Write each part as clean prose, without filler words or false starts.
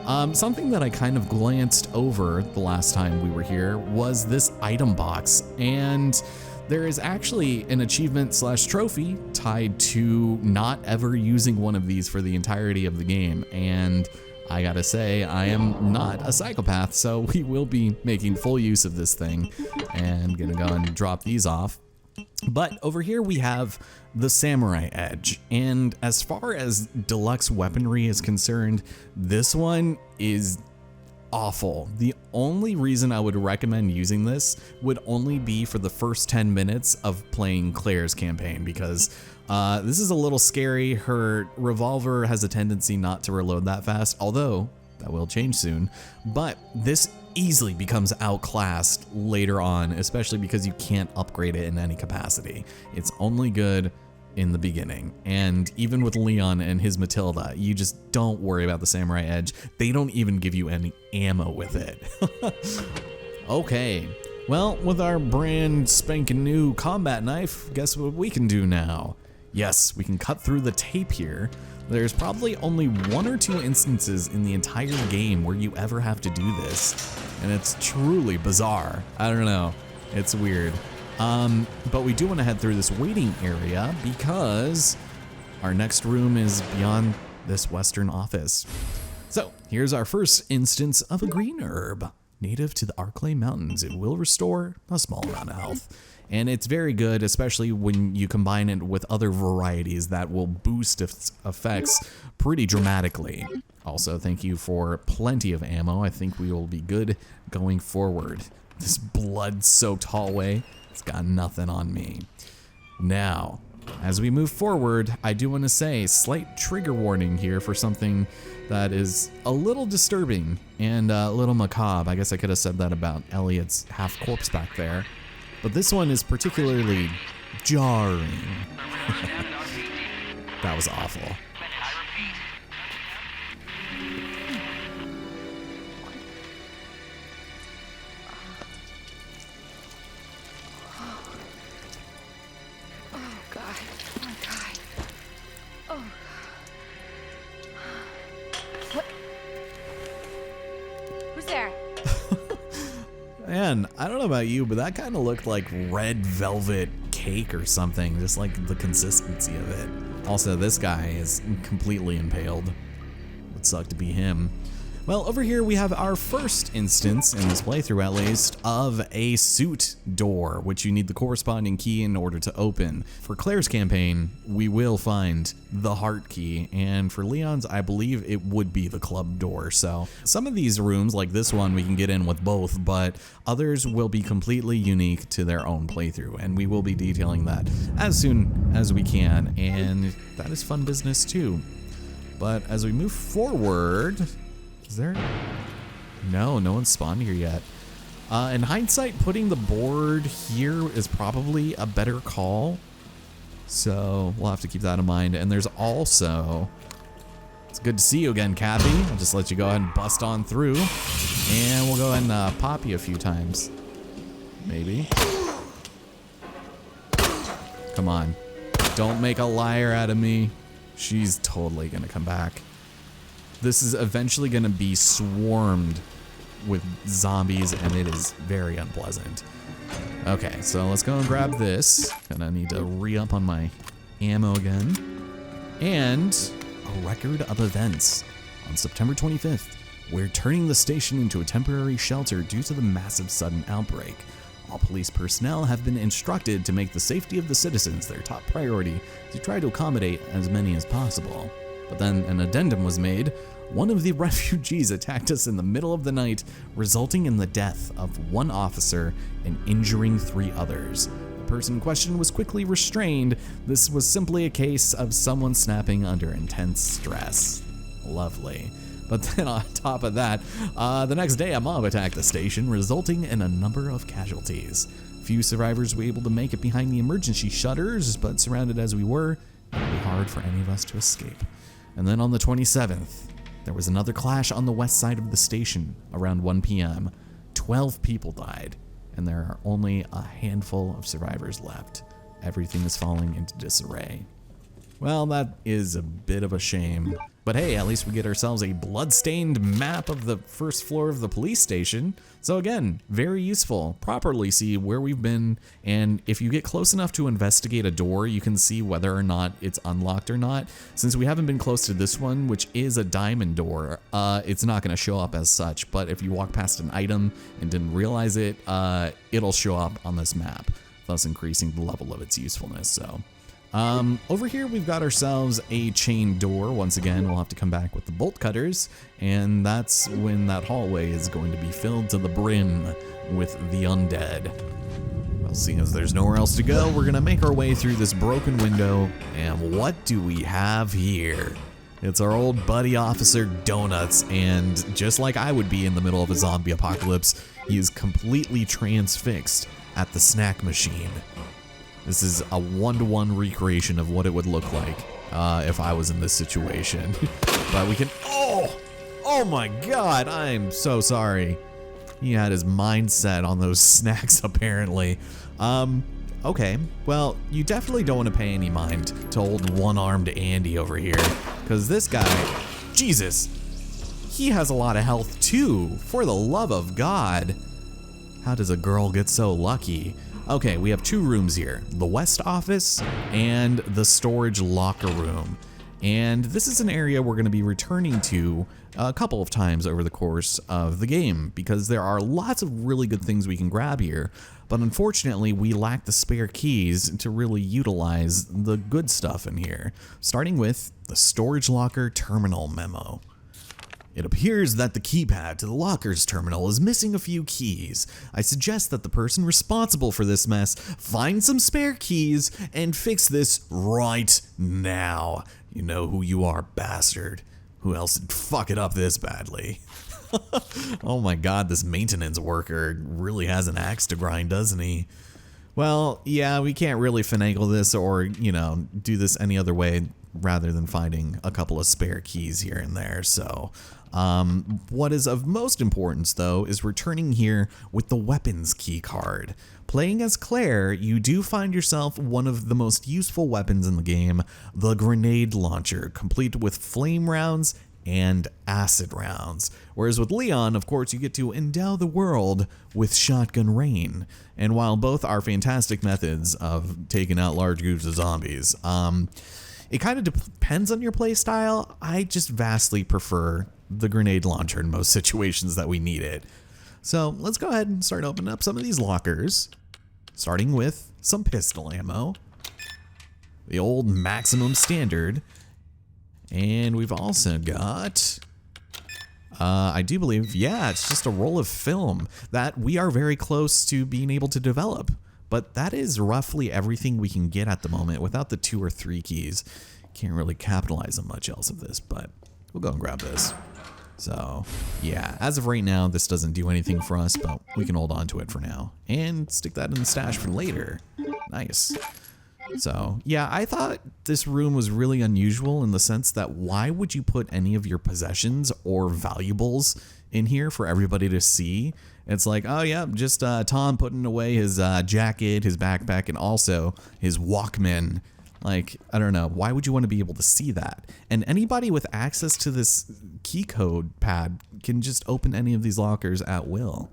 Something that I kind of glanced over the last time we were here was this item box, and there is actually an achievement / trophy tied to not ever using one of these for the entirety of the game, and I gotta say, I am not a psychopath, so we will be making full use of this thing, and gonna go and drop these off. But over here we have the samurai edge, and as far as deluxe weaponry is concerned, this one is awful. The only reason I would recommend using this would only be for the first 10 minutes of playing Claire's campaign, because this is a little scary. Her revolver has a tendency not to reload that fast, although that will change soon, but this easily becomes outclassed later on, especially because you can't upgrade it in any capacity. It's only good in the beginning, and even with Leon and his Matilda, you just don't worry about the samurai edge. They don't even give you any ammo with it. Okay, well, with our brand spanking new combat knife, guess what we can do now? Yes, we can cut through the tape here. There's probably only 1 or 2 instances in the entire game where you ever have to do this, and it's truly bizarre. I don't know, it's weird. But we do want to head through this waiting area because our next room is beyond this western office. So here's our first instance of a green herb. Native to the Arklay Mountains, it will restore a small amount of health. And it's very good, especially when you combine it with other varieties that will boost its effects pretty dramatically. Also, thank you for plenty of ammo. I think we will be good going forward. This blood-soaked hallway, it's got nothing on me. Now, as we move forward, I do want to say slight trigger warning here for something that is a little disturbing and a little macabre. I guess I could have said that about Elliot's half corpse back there. But this one is particularly jarring. That was awful. Oh, God. Oh, God. Oh. What? Who's there? Man, I don't know about you, but that kind of looked like red velvet cake or something, just like the consistency of it. Also, this guy is completely impaled. Would suck to be him. Well, over here we have our first instance, in this playthrough at least, of a suit door, which you need the corresponding key in order to open. For Claire's campaign, we will find the heart key, and for Leon's, I believe it would be the club door. So some of these rooms, like this one, we can get in with both, but others will be completely unique to their own playthrough, and we will be detailing that as soon as we can, and that is fun business too. But as we move forward, is there? No one's spawned here yet. In hindsight, putting the board here is probably a better call. So we'll have to keep that in mind. And there's also, it's good to see you again, Kathy. I'll just let you go ahead and bust on through. And we'll go ahead and pop you a few times. Maybe. Come on. Don't make a liar out of me. She's totally gonna come back. This is eventually going to be swarmed with zombies, and it is very unpleasant. Okay, so let's go and grab this. Gonna need to re-up on my ammo again. And a record of events. On September 25th, we're turning the station into a temporary shelter due to the massive sudden outbreak. All police personnel have been instructed to make the safety of the citizens their top priority to try to accommodate as many as possible. But then an addendum was made. One of the refugees attacked us in the middle of the night, resulting in the death of 1 officer and injuring 3 others. The person in question was quickly restrained. This was simply a case of someone snapping under intense stress. Lovely. But then on top of that, the next day a mob attacked the station, resulting in a number of casualties. Few survivors were able to make it behind the emergency shutters, but surrounded as we were, it would be hard for any of us to escape. And then on the 27th, there was another clash on the west side of the station around 1 p.m. 12 people died, and there are only a handful of survivors left. Everything is falling into disarray. Well, that is a bit of a shame. But hey, at least we get ourselves a blood-stained map of the first floor of the police station. So again, very useful. Properly see where we've been, and if you get close enough to investigate a door, you can see whether or not it's unlocked or not. Since we haven't been close to this one, which is a diamond door, it's not going to show up as such. But if you walk past an item and didn't realize it, it'll show up on this map, thus increasing the level of its usefulness. So. Over here we've got ourselves a chain door. Once again, we'll have to come back with the bolt cutters, and that's when that hallway is going to be filled to the brim with the undead. Well, seeing as there's nowhere else to go, we're gonna make our way through this broken window, and what do we have here? It's our old buddy Officer Donuts, and just like I would be in the middle of a zombie apocalypse, he is completely transfixed at the snack machine. This is a one-to-one recreation of what it would look like if I was in this situation. But we can, oh my God, I'm so sorry. He had his mind set on those snacks apparently. Okay, well, you definitely don't want to pay any mind to old one-armed Andy over here, because this guy, Jesus, he has a lot of health too, for the love of God. How does a girl get so lucky? Okay, we have two rooms here, the West Office and the storage locker room. And this is an area we're going to be returning to a couple of times over the course of the game, because there are lots of really good things we can grab here, but unfortunately we lack the spare keys to really utilize the good stuff in here, starting with the storage locker terminal memo. It appears that the keypad to the locker's terminal is missing a few keys. I suggest that the person responsible for this mess find some spare keys and fix this right now. You know who you are, bastard. Who else would fuck it up this badly? Oh my God, this maintenance worker really has an axe to grind, doesn't he? Well, yeah, we can't really finagle this or, you know, do this any other way rather than finding a couple of spare keys here and there, so... what is of most importance, though, is returning here with the weapons key card. Playing as Claire, you do find yourself one of the most useful weapons in the game, the grenade launcher, complete with flame rounds and acid rounds. Whereas with Leon, of course, you get to endow the world with shotgun rain. And while both are fantastic methods of taking out large groups of zombies, it kind of depends on your playstyle. I just vastly prefer the grenade launcher in most situations that we need it. So let's go ahead and start opening up some of these lockers, starting with some pistol ammo, the old maximum standard, and we've also got, I do believe, yeah, it's just a roll of film that we are very close to being able to develop. But that is roughly everything we can get at the moment without the 2 or 3 keys. Can't really capitalize on much else of this, but we'll go and grab this. So, yeah, as of right now, this doesn't do anything for us, but we can hold on to it for now. And stick that in the stash for later. Nice. So, yeah, I thought this room was really unusual in the sense that why would you put any of your possessions or valuables in here for everybody to see? It's like, oh yeah, just Tom putting away his jacket, his backpack, and also his Walkman. Like, I don't know, why would you want to be able to see that? And anybody with access to this key code pad can just open any of these lockers at will.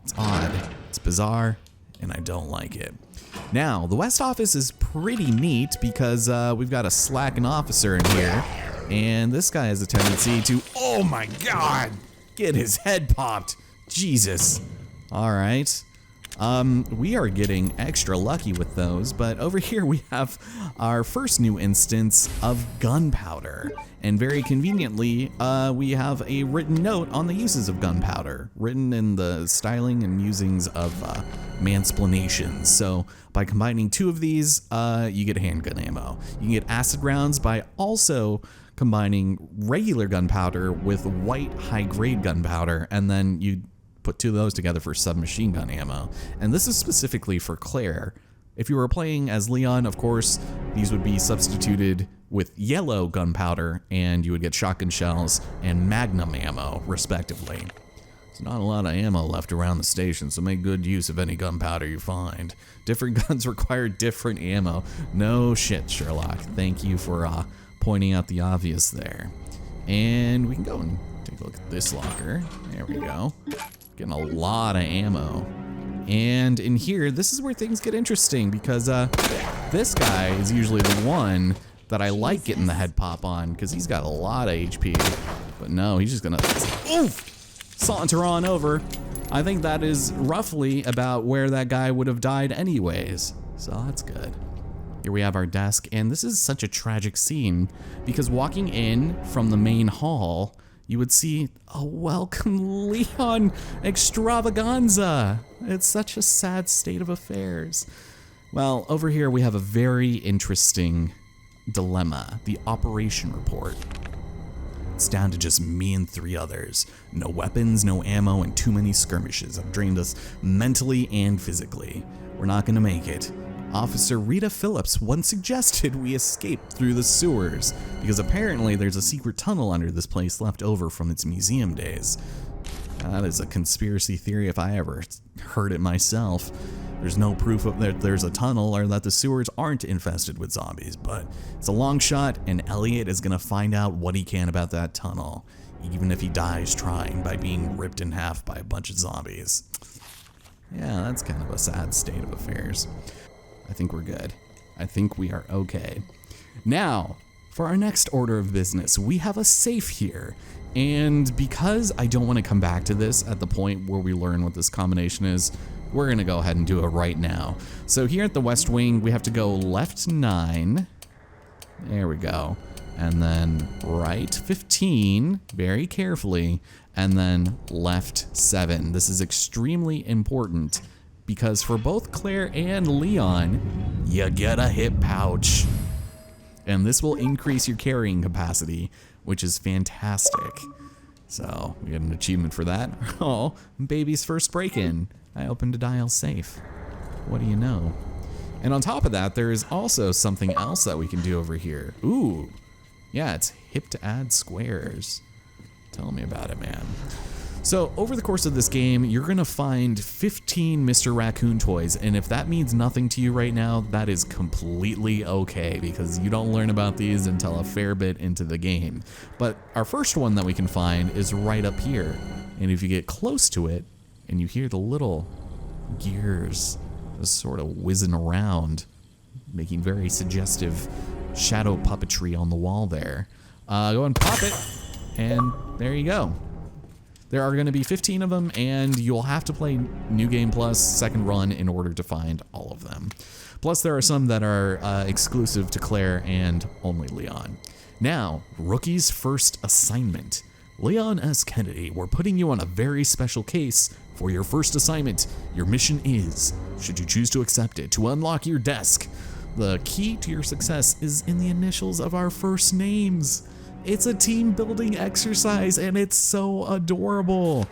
It's odd, it's bizarre, and I don't like it. Now, the West Office is pretty neat because we've got a slacking officer in here, and this guy has a tendency to, oh my God, get his head popped. Jesus. All right. We are getting extra lucky with those, but over here we have our first new instance of gunpowder. And very conveniently, we have a written note on the uses of gunpowder, written in the styling and musings of mansplanations. So by combining 2 of these, you get handgun ammo. You can get acid rounds by also combining regular gunpowder with white high-grade gunpowder, and then you put 2 of those together for submachine gun ammo. And this is specifically for Claire. If you were playing as Leon, of course, these would be substituted with yellow gunpowder, and you would get shotgun shells and magnum ammo, respectively. So Not a lot of ammo left around the station, so make good use of any gunpowder you find. Different guns require different ammo. No shit, Sherlock. Thank you for pointing out the obvious there. And we can go and take a look at this locker. There we go. Getting a lot of ammo. And in here, this is where things get interesting because this guy is usually the one that I like getting the head pop on because he's got a lot of HP. But no, he's just gonna saunter on over. I think that is roughly about where that guy would have died anyways. So that's good. Here we have our desk, and this is such a tragic scene because walking in from the main hall, you would see a welcome Leon extravaganza. It's such a sad state of affairs. Well, over here we have a very interesting dilemma, the operation report. It's down to just me and 3 others. No weapons, no ammo, and too many skirmishes have drained us mentally and physically. We're not gonna make it. Officer Rita Phillips once suggested we escape through the sewers, because apparently there's a secret tunnel under this place left over from its museum days. That is a conspiracy theory if I ever heard it myself. There's no proof of that there's a tunnel or that the sewers aren't infested with zombies, but it's a long shot, and Elliot is gonna find out what he can about that tunnel, even if he dies trying by being ripped in half by a bunch of zombies. Yeah, that's kind of a sad state of affairs. I think we're good. I think we are okay. Now, for our next order of business, we have a safe here. And because I don't want to come back to this at the point where we learn what this combination is, we're gonna go ahead and do it right now. So here at the West Wing, we have to go left 9. There we go. And then right 15, very carefully, and then left 7. This is extremely important because for both Claire and Leon, you get a hip pouch. And this will increase your carrying capacity, which is fantastic. So we get an achievement for that. Oh, baby's first break-in. I opened a dial safe. What do you know? And on top of that, there is also something else that we can do over here. Ooh, yeah, it's hip to add squares. Tell me about it, man. So over the course of this game, you're gonna find 15 Mr. Raccoon toys, and if that means nothing to you right now, that is completely okay, because you don't learn about these until a fair bit into the game. But our first one that we can find is right up here, and if you get close to it, and you hear the little gears just sort of whizzing around, making very suggestive shadow puppetry on the wall there, go and pop it, and there you go. There are going to be 15 of them, and you'll have to play New Game Plus second run in order to find all of them. Plus, there are some that are exclusive to Claire and only Leon. Now, Rookie's first assignment. Leon S. Kennedy, we're putting you on a very special case for your first assignment. Your mission is, should you choose to accept it, to unlock your desk. The key to your success is in the initials of our first names. It's a team building exercise and it's so adorable.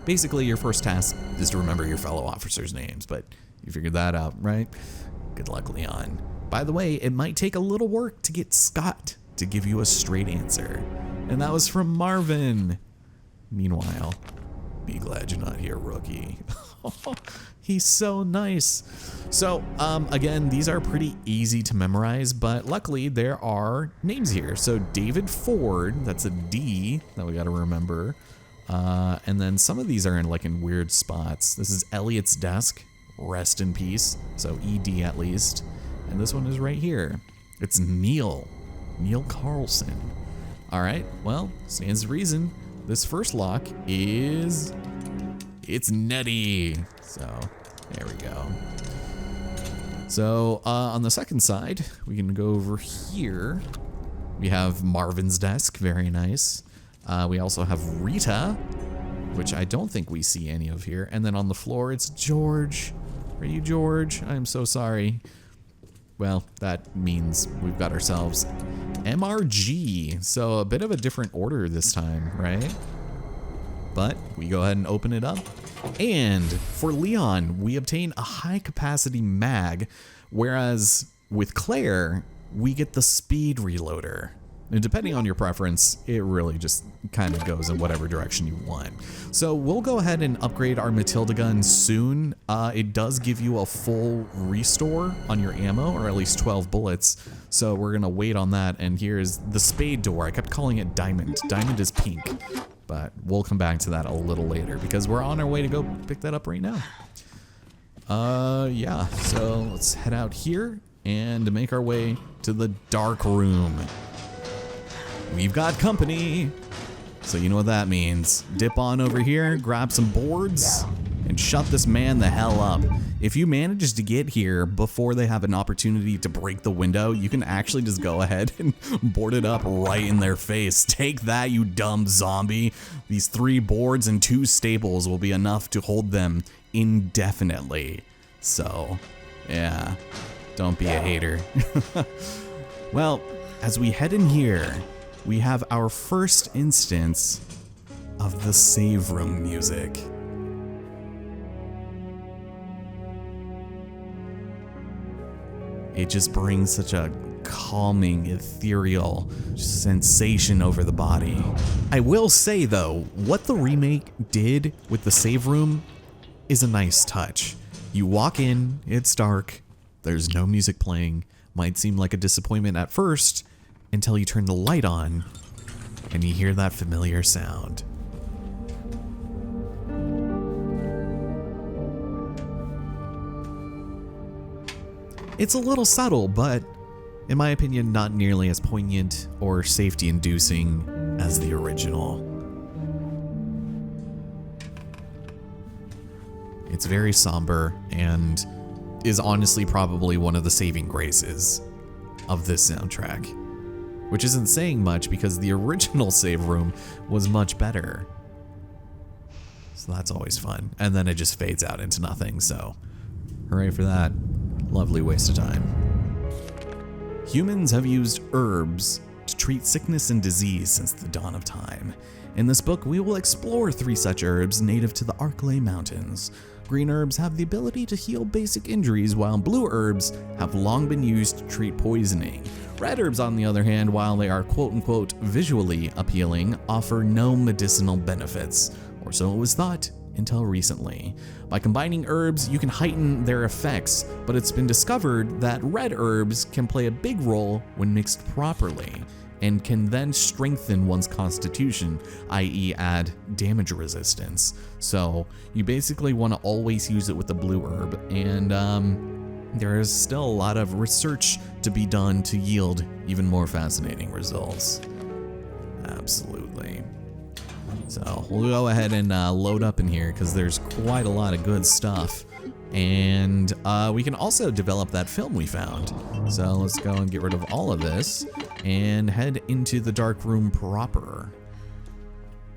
Basically, your first task is to remember your fellow officers' names, but you figured that out, right? Good luck, Leon. By the way, it might take a little work to get Scott to give you a straight answer. And that was from Marvin. Meanwhile, be glad you're not here, Rookie. He's so nice. So, again, these are pretty easy to memorize, but luckily there are names here. So David Ford, that's a D that we gotta remember. And then some of these are in weird spots. This is Elliot's desk, rest in peace. So ED at least. And this one is right here. It's Neil Carlson. All right, well, stands to reason. This first lock it's Nettie. So there we go. So on the second side, we can go over here. We have Marvin's desk, very nice. We also have Rita, which I don't think we see any of here. And then on the floor, it's George. Are you George? I'm so sorry. Well, that means we've got ourselves MRG. So a bit of a different order this time, right? But we go ahead and open it up. And for Leon, we obtain a high capacity mag, whereas with Claire, we get the speed reloader. And depending on your preference, it really just kind of goes in whatever direction you want. So we'll go ahead and upgrade our Matilda gun soon. It does give you a full restore on your ammo, or at least 12 bullets. So we're gonna wait on that. And here's the spade door. I kept calling it diamond. Diamond is pink, but we'll come back to that a little later because we're on our way to go pick that up right now. Yeah, so let's head out here and make our way to the dark room. We've got company. So you know what that means. Dip on over here, grab some boards, and shut this man the hell up. If you manage to get here before they have an opportunity to break the window, you can actually just go ahead and board it up right in their face. Take that, you dumb zombie. These 3 boards and 2 staples will be enough to hold them indefinitely. So, yeah, don't be a hater. Well, as we head in here, we have our first instance of the save room music. It just brings such a calming, ethereal sensation over the body. I will say though, what the remake did with the save room is a nice touch. You walk in, it's dark, there's no music playing, might seem like a disappointment at first, until you turn the light on and you hear that familiar sound. It's a little subtle, but in my opinion, not nearly as poignant or safety-inducing as the original. It's very somber and is honestly probably one of the saving graces of this soundtrack. Which isn't saying much because the original save room was much better. So that's always fun. And then it just fades out into nothing, so hooray for that. Lovely waste of time. Humans have used herbs to treat sickness and disease since the dawn of time. In this book, we will explore 3 such herbs native to the Arklay Mountains. Green herbs have the ability to heal basic injuries, while blue herbs have long been used to treat poisoning. Red herbs, on the other hand, while they are quote-unquote visually appealing, offer no medicinal benefits, or so it was thought until recently. By combining herbs, you can heighten their effects, but it's been discovered that red herbs can play a big role when mixed properly, and can then strengthen one's constitution, i.e. add damage resistance. So you basically want to always use it with the blue herb, and there is still a lot of research to be done to yield even more fascinating results. Absolutely. So we'll go ahead and load up in here because there's quite a lot of good stuff. And we can also develop that film we found. So let's go and get rid of all of this and head into the dark room proper.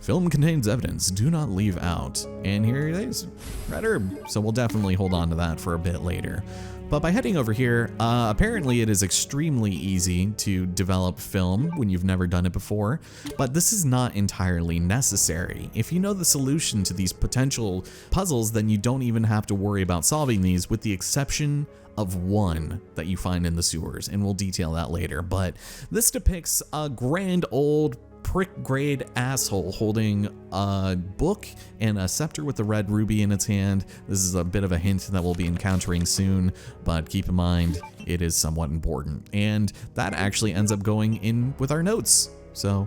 Film contains evidence, do not leave out. And here it is, red herb. So we'll definitely hold on to that for a bit later. But by heading over here, apparently it is extremely easy to develop film when you've never done it before, but this is not entirely necessary. If you know the solution to these potential puzzles, then you don't even have to worry about solving these, with the exception of one that you find in the sewers, and we'll detail that later. But this depicts a grand old prick-grade asshole holding a book and a scepter with a red ruby in its hand. This is a bit of a hint that we'll be encountering soon, but keep in mind it is somewhat important. And that actually ends up going in with our notes, so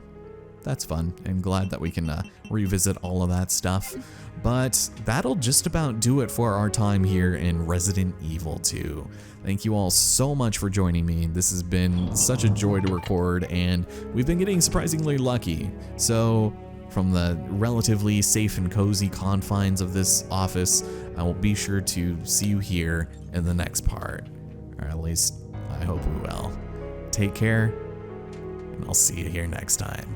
that's fun. I'm glad that we can revisit all of that stuff. But that'll just about do it for our time here in Resident Evil 2. Thank you all so much for joining me. This has been such a joy to record, and we've been getting surprisingly lucky. So from the relatively safe and cozy confines of this office, I will be sure to see you here in the next part. Or at least I hope we will. Take care, and I'll see you here next time.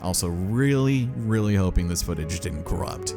Also, really hoping this footage didn't corrupt.